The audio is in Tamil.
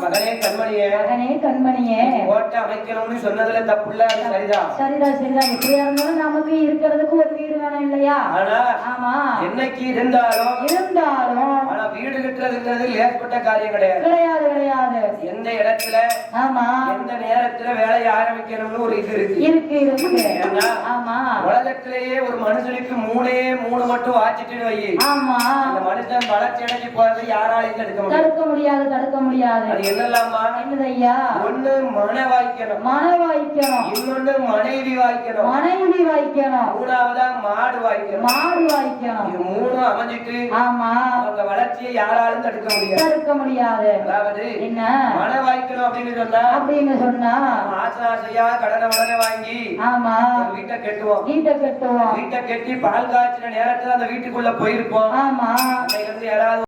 மகனே கண்மணியே கோட்டை அமைக்கணும்னு சொன்னதுல தப்புல சரிதான் சரிதான் எப்படியா இருந்தாலும் நமக்கு இருக்கிறதுக்கு ஒரு வீடு வேணும் இல்லையா? ஆமா என்னைக்கு இருந்தாலும் ஆனா வீடு கட்டுறதுங்கிறது ஏற்பட்ட காரியம் கிடையாது. எந்த இடத்துல ஆமா எந்த நேரத்துல வேலையை ஆரம்பிக்கணும்னு ஒரு இது இருக்கு. ஆமா உலகத்திலேயே ஒரு மனுஷனுக்கு மூணு மட்டும் வாச்சிட்டு வை. ஆமா அந்த மனுஷன் வளர்ச்சி அடைஞ்சு போறது யாராலையும் தடுக்க முடியாது. அது என்னலாமா? என்னதையா? ஒண்ணு மன வாய்க்கணும், இன்னொன்னு மனைவி வாய்க்கணும், மூணாவதா மாடு வாய்க்கணும். இது மூணும் அமைஞ்சிட்டு ஆமா அவங்க வளர்ச்சியை யாராலும் தடுக்க முடியாது. அதாவது என்ன மன வாய்க்கணும் அப்படின்னு சொன்னா ஆசையா கடனை வாங்கி ஆமா வீட்டை கட்டுவோம். வீட்டை கட்டி பால் காய்ச்சின நேரத்துல அந்த வீட்டுக்குள்ள போயிருப்போம். ஆமா